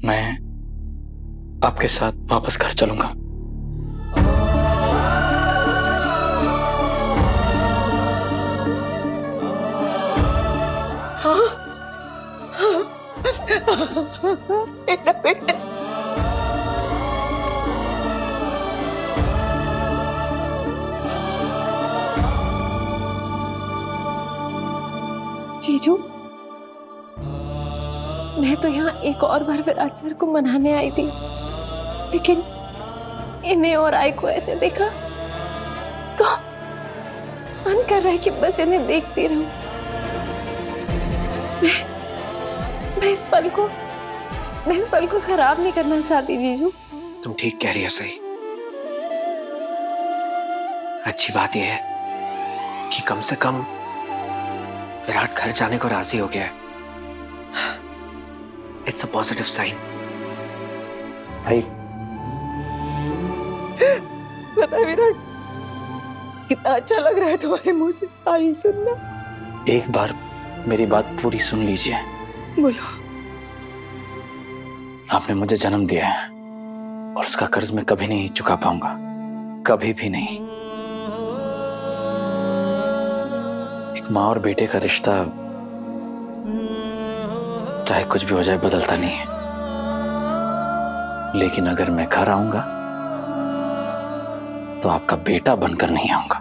मैं आपके साथ वापस घर चलूंगा। हाँ, हाँ, मेरा बेटा। जीजू, मैं तो यहाँ एक और बार विराट सर को मनाने आई थी, लेकिन इन्हें और आई को ऐसे देखा तो मन कर रहा है कि बस इन्हें देखती रहूं। मैं इस पल को खराब नहीं करना चाहती जीजू। तुम ठीक कह रही हो सही। अच्छी बात यह है कि कम से कम विराट घर जाने को राजी हो गया है। It's a positive sign. भाई पता है विराट, कितना अच्छा लग रहा है तुम्हारे मुंह से आई सुनना। एक बार मेरी बात पूरी सुन लीजिए। बोलो। आपने मुझे जन्म दिया है और उसका कर्ज मैं कभी नहीं चुका पाऊंगा, कभी भी नहीं। एक माँ और बेटे का रिश्ता चाहे कुछ भी हो जाए बदलता नहीं है, लेकिन अगर मैं घर आऊंगा तो आपका बेटा बनकर नहीं आऊंगा।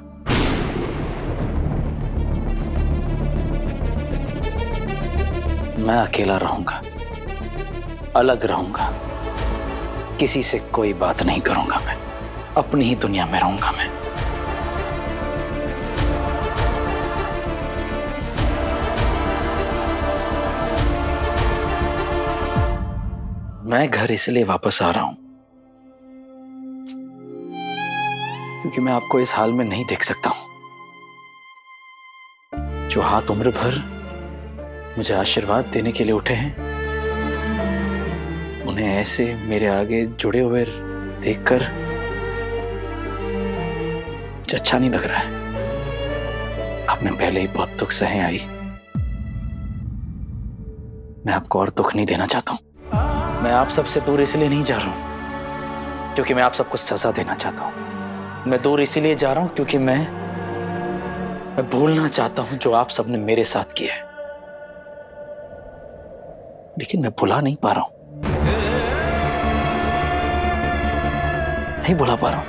मैं अकेला रहूंगा, अलग रहूंगा, किसी से कोई बात नहीं करूंगा। मैं अपनी ही दुनिया में रहूंगा। मैं घर इसलिए वापस आ रहा हूं क्योंकि मैं आपको इस हाल में नहीं देख सकता हूं। जो हाथ उम्र भर मुझे आशीर्वाद देने के लिए उठे हैं, उन्हें ऐसे मेरे आगे जुड़े हुए देखकर मुझे अच्छा नहीं लग रहा है। आपने पहले ही बहुत दुख सहे आई, मैं आपको और दुख नहीं देना चाहता हूं। मैं आप सबसे दूर इसलिए नहीं जा रहा हूं क्योंकि मैं आप सबको सजा देना चाहता हूं। मैं दूर इसीलिए जा रहा हूं क्योंकि मैं भूलना चाहता हूं जो आप सबने मेरे साथ किया है, लेकिन मैं भुला नहीं पा रहा हूं। नहीं भुला पा रहा हूं।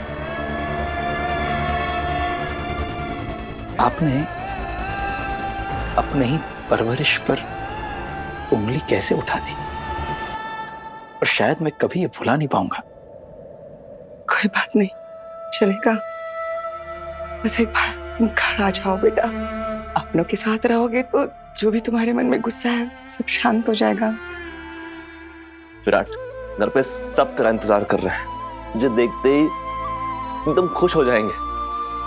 आपने अपने ही परवरिश पर उंगली कैसे उठा दी, और शायद मैं कभी ये भुला नहीं पाऊंगा। कोई बात नहीं, चलेगा। बस एक बार घर आ जाओ बेटा। अपनों के साथ रहोगे तो जो भी तुम्हारे मन में गुस्सा है सब शांत हो जाएगा। विराट, घर पे सब तेरा इंतजार कर रहे हैं। तुझे देखते ही एकदम खुश हो जाएंगे।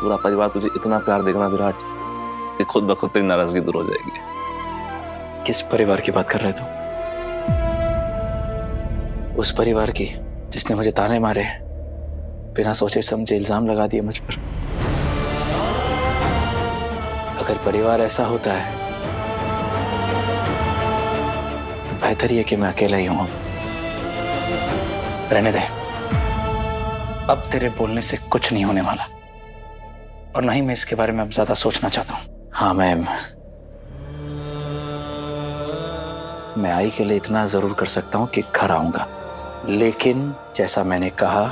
पूरा परिवार तुझे इतना प्यार देगा विराट कि खुद ब खुद तेरी नाराजगी दूर हो जाएगी। किस परिवार की बात कर रहे थे? उस परिवार की जिसने मुझे ताने मारे, बिना सोचे समझे इल्जाम लगा दिए मुझ पर। अगर परिवार ऐसा होता है तो बेहतर ही है कि मैं अकेला ही हूं। रहने दे, अब तेरे बोलने से कुछ नहीं होने वाला, और ना ही मैं इसके बारे में अब ज्यादा सोचना चाहता हूं। हाँ, मैं आई के लिए इतना जरूर कर सकता हूं कि घर आऊंगा, लेकिन जैसा मैंने कहा,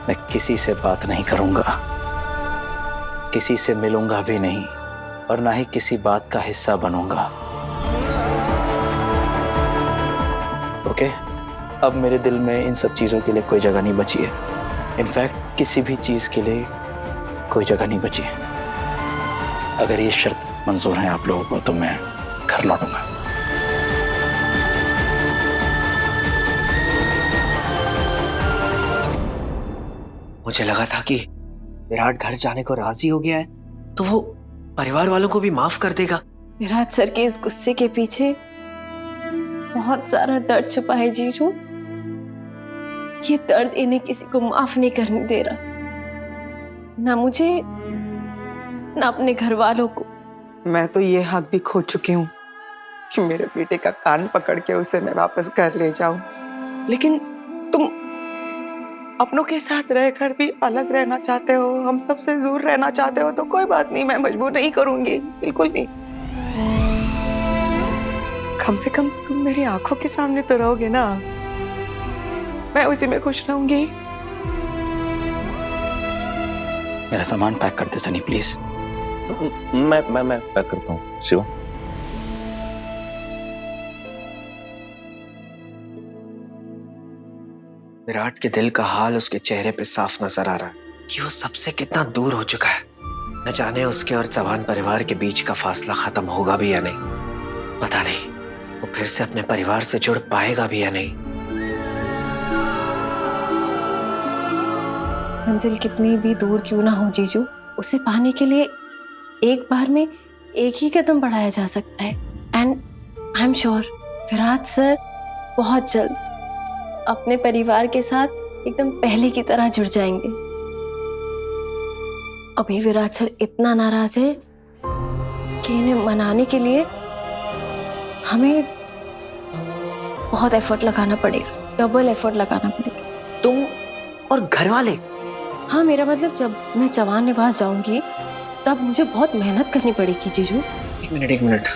मैं किसी से बात नहीं करूंगा, किसी से मिलूंगा भी नहीं, और ना ही किसी बात का हिस्सा बनूंगा। ओके? अब मेरे दिल में इन सब चीजों के लिए कोई जगह नहीं बची है। इनफैक्ट किसी भी चीज के लिए कोई जगह नहीं बची है। अगर ये शर्त मंजूर है आप लोगों को तो मैं घर लौटूंगा। मुझे लगा था कि विराट घर जाने को राजी हो गया है तो वो परिवार वालों को भी माफ कर देगा। विराट सर के इस गुस्से के पीछे बहुत सारा दर्द छुपा है जीजू। ये दर्द इन्हें किसी को माफ नहीं करने दे रहा, ना मुझे ना अपने घर वालों को। मैं तो ये हक भी खो चुकी हूँ कि मेरे बेटे का कान पकड़ के उसे मैं वापस घर ले जाऊं। लेकिन तुम अपनों के साथ रहकर भी अलग रहना चाहते हो, हम सबसे दूर रहना चाहते हो, तो कोई बात नहीं, मैं मजबूर नहीं करूंगी, बिल्कुल नहीं। कम से कम तुम मेरी आंखों के सामने तो रहोगे ना, मैं उसी में खुश रहूंगी। मेरा सामान पैक कर दे सनी प्लीज। मैं पैक करता हूँ शिवा। विराट के दिल का हाल उसके चेहरे पे साफ नजर आ रहा है कि वो सबसे कितना दूर हो चुका है। न जाने उसके और चौहान परिवार के बीच का फासला खत्म होगा भी या नहीं, पता नहीं वो फिर से अपने परिवार से जुड़ पाएगा भी या नहीं। मंजिल कितनी भी दूर क्यों ना हो जीजू, उसे पाने के लिए एक बार में एक ही कदम बढ़ाया जा सकता है। And I am sure Virat sir बहुत जल्द अपने परिवार के साथ एकदम पहले की तरह जुड़ जाएंगे। अभी विराट सर इतना नाराज है कि इन्हें मनाने के लिए हमें बहुत एफर्ट लगाना पड़ेगा, डबल एफर्ट लगाना पड़ेगा। तुम और घर वाले? हाँ, मेरा मतलब जब मैं चौहान निवास जाऊंगी तब मुझे बहुत मेहनत करनी पड़ेगी जीजू। एक मिनट,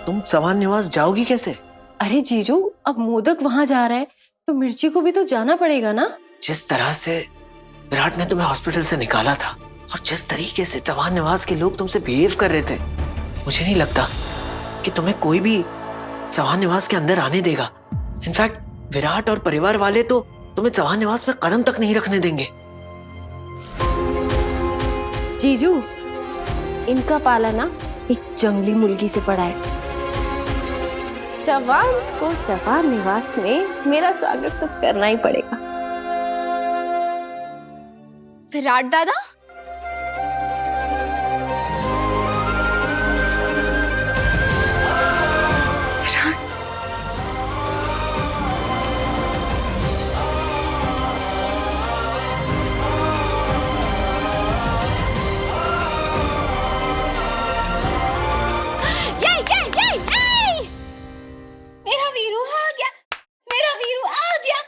तुम चौहान निवास जाओगी कैसे? अरे जीजू, अब मोदक वहां जा रहा है तो मिर्ची को भी तो जाना पड़ेगा ना। जिस तरह से विराट ने तुम्हें हॉस्पिटल से निकाला था और जिस तरीके से चौहान निवास के लोग तुमसे बिहेव कर रहे थे, मुझे नहीं लगता कि तुम्हें कोई भी चौहान निवास के अंदर आने देगा। इनफैक्ट विराट और परिवार वाले तो तुम्हें चौहान निवास में कदम तक नहीं रखने देंगे। जीजू, इनका पाला ना एक जंगली मुर्गी से पड़ा है। चौहान को चौहान निवास में मेरा स्वागत तो करना ही पड़ेगा। विराट दादा, मेरा वीरू आ गया, मेरा वीरू आ गया।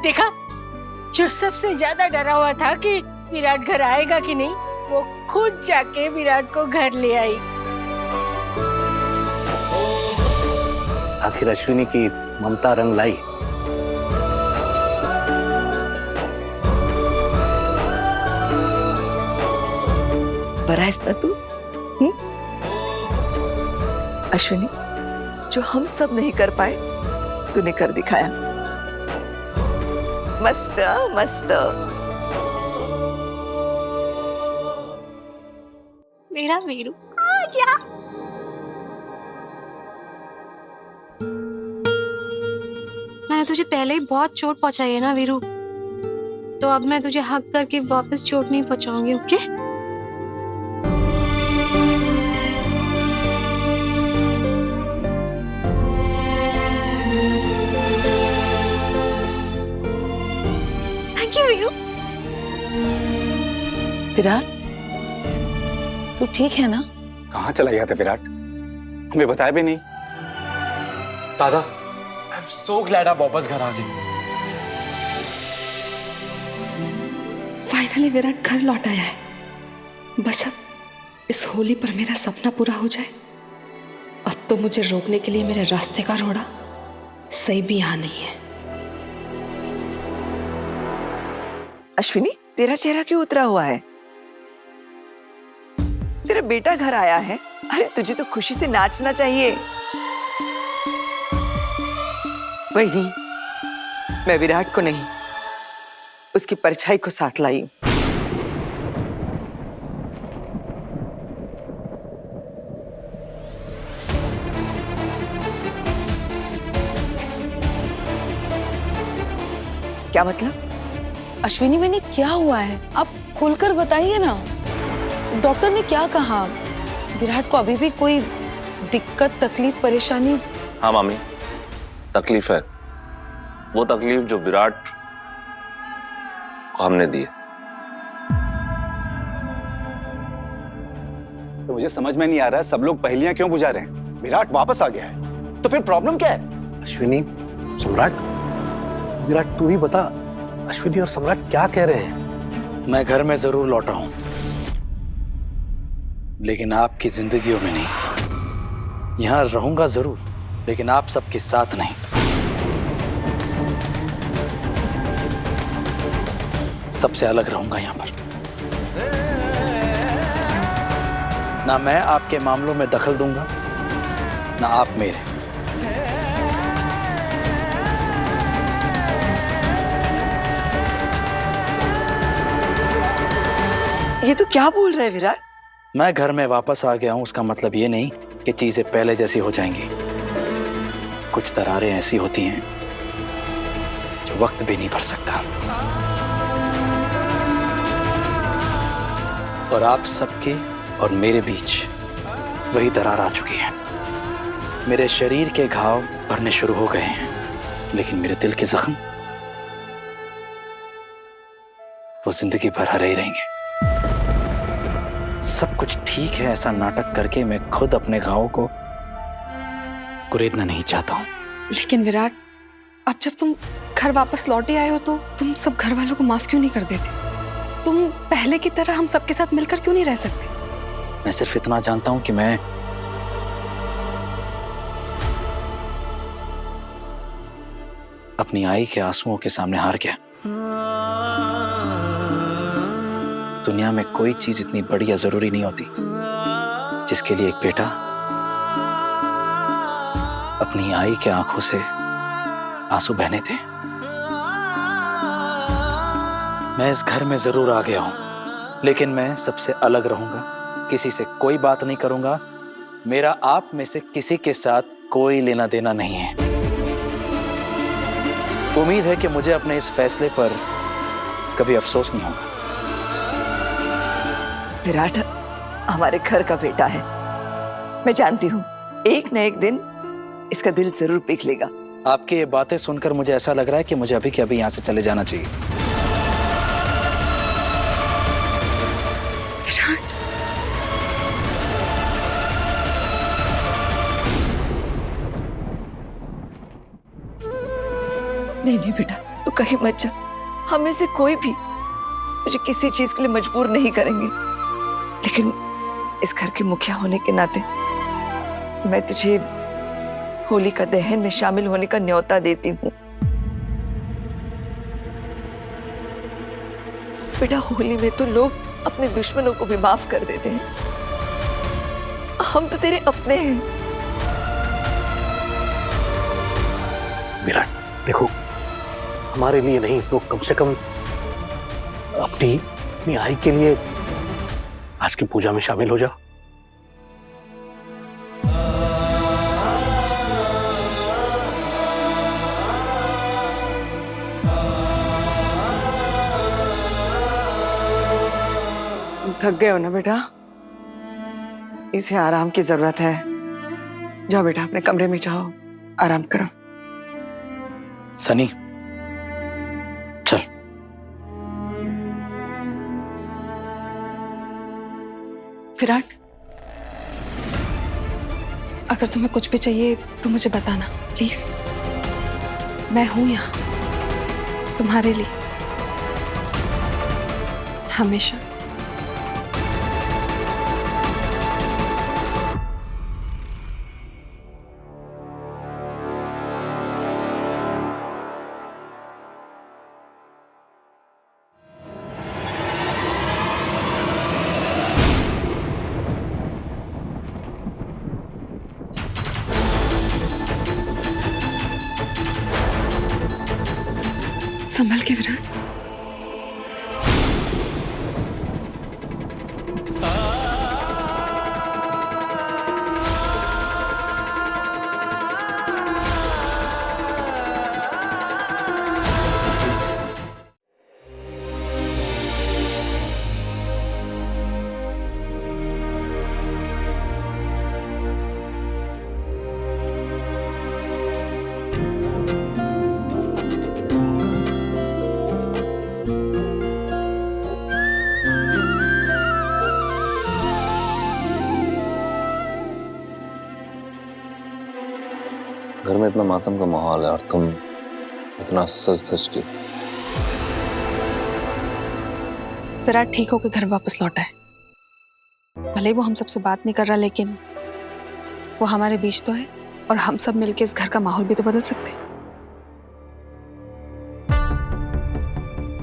देखा, जो सबसे ज्यादा डरा हुआ था कि विराट घर आएगा कि नहीं, वो खुद जाके विराट को घर ले आई। आखिर अश्विनी की ममता रंग लाई। बराइस ना तू? अश्विनी, जो हम सब नहीं कर पाए तूने कर दिखाया। मस्त मस्त। मेरा वीरू आ गया। मैंने तुझे पहले ही बहुत चोट पहुंचाई है ना वीरू, तो अब मैं तुझे हक करके वापस चोट नहीं पहुंचाऊंगी, okay? Thank you Viru. Virat, तू ठीक है ना? कहाँ चला गया था विराट? हमें बताया भी नहीं। दादा, आई एम सो ग्लैड आप वापस घर आ गए। फाइनली विराट घर लौट आया है। बस अब इस होली पर मेरा सपना पूरा हो जाए। अब तो मुझे रोकने के लिए मेरे रास्ते का रोड़ा सही भी यहाँ नहीं है। अश्विनी, तेरा चेहरा क्यों उतरा हुआ है? तेरा बेटा घर आया है। अरे तुझे तो खुशी से नाचना चाहिए। वही नहीं, मैं विराट को नहीं, उसकी परछाई को साथ लाई हूं। क्या मतलब? अश्विनी, मैंने क्या हुआ है? आप खुलकर बताइए ना। डॉक्टर ने क्या कहा? विराट को अभी भी कोई दिक्कत, तकलीफ, परेशानी? हाँ मामी, तकलीफ है, वो तकलीफ जो विराट को हमने दी है। तो मुझे समझ में नहीं आ रहा है, सब लोग पहेलियां क्यों बुझा रहे हैं? विराट वापस आ गया है तो फिर प्रॉब्लम क्या है? अश्विनी, सम्राट, विराट तू ही बता, अश्विनी और सम्राट क्या कह रहे हैं? मैं घर में जरूर लौटा हूं, लेकिन आपकी जिंदगियों में नहीं। यहां रहूंगा जरूर, लेकिन आप सबके साथ नहीं। सबसे अलग रहूंगा यहां पर। ना मैं आपके मामलों में दखल दूंगा, ना आप मेरे। ये तो क्या बोल रहा है विराट? मैं घर में वापस आ गया हूं, उसका मतलब ये नहीं कि चीजें पहले जैसी हो जाएंगी। कुछ दरारें ऐसी होती हैं जो वक्त भी नहीं भर सकता। और आप सबके और मेरे बीच वही दरार आ चुकी है। मेरे शरीर के घाव भरने शुरू हो गए हैं, लेकिन मेरे दिल के जख्म वो जिंदगी भर हरे ही रहेंगे। सब कुछ ठीक है ऐसा नाटक करके मैं खुद अपने घावों को कुरेदना नहीं चाहता हूं। लेकिन विराट, अब जब तुम घर वापस लौटे आए हो तो तुम सब घर वालों को माफ क्यों नहीं कर देते? तुम पहले की तरह हम सबके साथ मिलकर क्यों नहीं रह सकते? मैं सिर्फ इतना जानता हूं कि मैं अपनी आई के आंसुओं के सामने हार गया। दुनिया में कोई चीज इतनी बड़ी या जरूरी नहीं होती जिसके लिए एक बेटा अपनी आई के आंखों से आंसू बहने थे। मैं इस घर में जरूर आ गया हूं, लेकिन मैं सबसे अलग रहूंगा। किसी से कोई बात नहीं करूंगा। मेरा आप में से किसी के साथ कोई लेना देना नहीं है। उम्मीद है कि मुझे अपने इस फैसले पर कभी अफसोस नहीं होगा। विराट हमारे घर का बेटा है, मैं जानती हूँ एक न एक दिन इसका दिल जरूर पिघलेगा। आपकी ये बातें सुनकर मुझे ऐसा लग रहा है कि मुझे अभी के अभी यहाँ से चले जाना चाहिए। विराट, नहीं नहीं बेटा, तू कहीं मत जा। हमें से कोई भी तुझे किसी चीज के लिए मजबूर नहीं करेंगे, लेकिन इस घर के मुखिया होने के नाते मैं तुझे होली का दहन में शामिल होने का न्योता देती हूँ। बेटा, होली में तो लोग अपने दुश्मनों को भी माफ कर देते हैं। हम तो तेरे अपने हैं। विराट देखो, हमारे लिए नहीं तो कम से कम अपनी आई के लिए आज की पूजा में शामिल हो जाओ। थक गए हो ना बेटा? इसे आराम की जरूरत है। जाओ बेटा, अपने कमरे में जाओ, आराम करो। सनी चल। विराट, अगर तुम्हें कुछ भी चाहिए तो मुझे बताना प्लीज। मैं हूं यहाँ तुम्हारे लिए हमेशा। संभल के विराट। इतना मातम का माहौल है और तुम इतना सज धज के। विराट ठीक होकर घर वापस लौटा है। भले वो हम सबसे बात नहीं कर रहा, लेकिन वो हमारे बीच तो है और हम सब मिलके इस घर का माहौल भी तो बदल सकते हैं।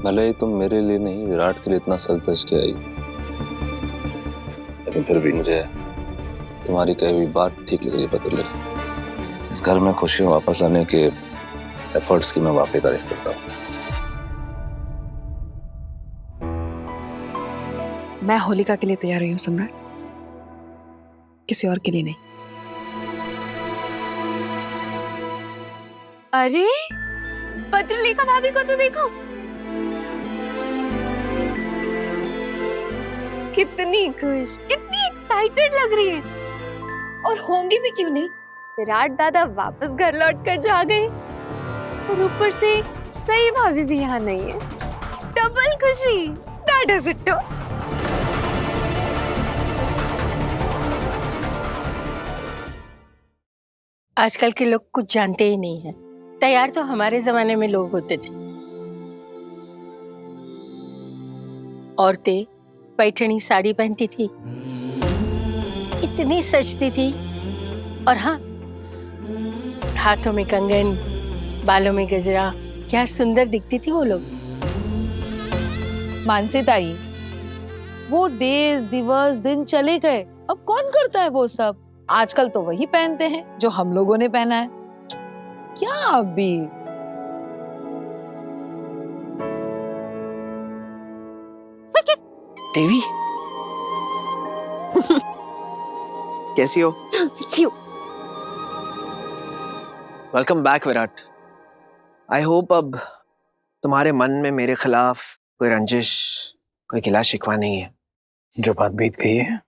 भले ही तुम मेरे लिए नहीं, विराट के लिए इतना सज धज के आई, लेकिन फिर भी मुझे तुम्हारी कही हुई बात ठीक लग रही है बदल। इस घर में खुशियां वापस लाने के एफर्ट्स की मैं वाकई तारीफ करता हूँ। मैं होलिका के लिए तैयार हुई हूँ सम्राट, किसी और के लिए नहीं। अरे पत्रलेखा भाभी को तो देखो, कितनी खुश, कितनी एक्साइटेड लग रही है। और होंगी भी क्यों नहीं, विराट दादा वापस घर लौट कर जा गए और ऊपर से सही भाभी भी यहाँ नहीं है। डबल खुशी, दादा सिट्टो। आजकल के लोग कुछ जानते ही नहीं है। तैयार तो हमारे जमाने में लोग होते थे। औरतें पैठनी साड़ी पहनती थी, इतनी सजती थी, और हाँ, हाथों में कंगन, बालों में गजरा, क्या सुंदर दिखती थी वो लोग। मानसी ताई, वो डेज दिवस दिन चले गए, अब कौन करता है वो सब। आजकल तो वही पहनते हैं जो हम लोगों ने पहना है। क्या अभी देवी कैसी हो? Welcome back Virat. I hope अब तुम्हारे मन में मेरे खिलाफ कोई रंजिश, कोई गिला शिकवा नहीं है। जो बात बीत गई है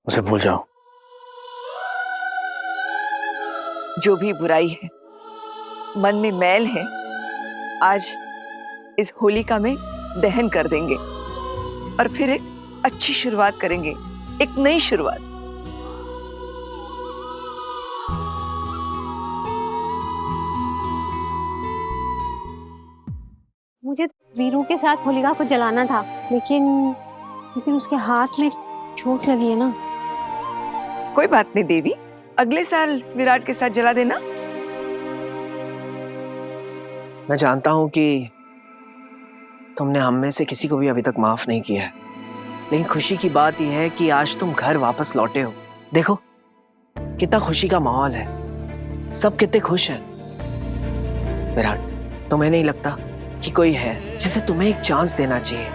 उसे भूल जाओ। जो भी बुराई है, मन में मैल है, आज इस होलिका में दहन कर देंगे और फिर एक अच्छी शुरुआत करेंगे, एक नई शुरुआत। मुझे वीरू के साथ होलिका को जलाना था, लेकिन उसके हाथ में चोट लगी है ना। कोई बात नहीं देवी, अगले साल विराट के साथ जला देना। मैं जानता हूं कि तुमने हम में से किसी को भी अभी तक माफ नहीं किया है, लेकिन खुशी की बात यह है कि आज तुम घर वापस लौटे हो। देखो कितना खुशी का माहौल है, सब कितने खुश हैं। विराट, तुम्हें नहीं लगता कि कोई है जिसे तुम्हें एक चांस देना चाहिए?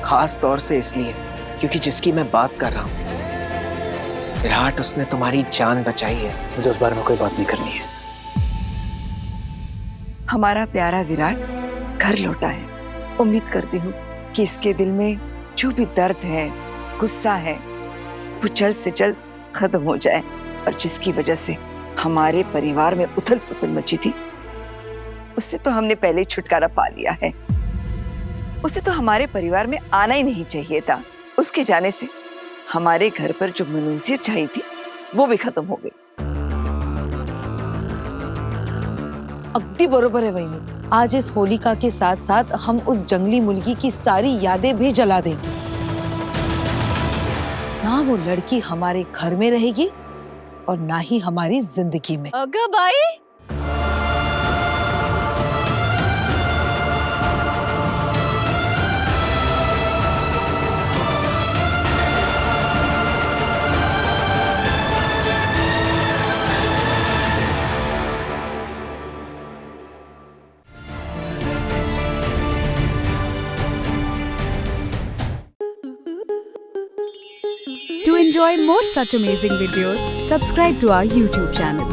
खास तौर से इसलिए क्योंकि जिसकी मैं बात कर रहा हूं, विराट, उसने तुम्हारी जान बचाई है। मुझे उस बारे में कोई बात नहीं करनी है। हमारा प्यारा विराट घर लौटा है। उम्मीद करती हूँ कि इसके दिल में जो भी दर्द है, गुस्सा है, वो जल्द से जल्द खत्म हो जाए, और जिसकी वजह से हमारे परिवार में उथल पुथल मची थी, उससे तो हमने पहले ही छुटकारा पा लिया है। उसे तो हमारे परिवार में आना ही नहीं चाहिए था। उसके जाने से हमारे घर पर जो मनुष्यत छाई थी वो भी खत्म हो गई। अगदी बरोबर है वहीनी। आज इस होलिका के साथ साथ हम उस जंगली मुर्गी की सारी यादें भी जला देंगे। ना वो लड़की हमारे घर में रहेगी और ना ही हमारी जिंदगी में। अगा भाई, To enjoy more such amazing videos, subscribe to our YouTube channel.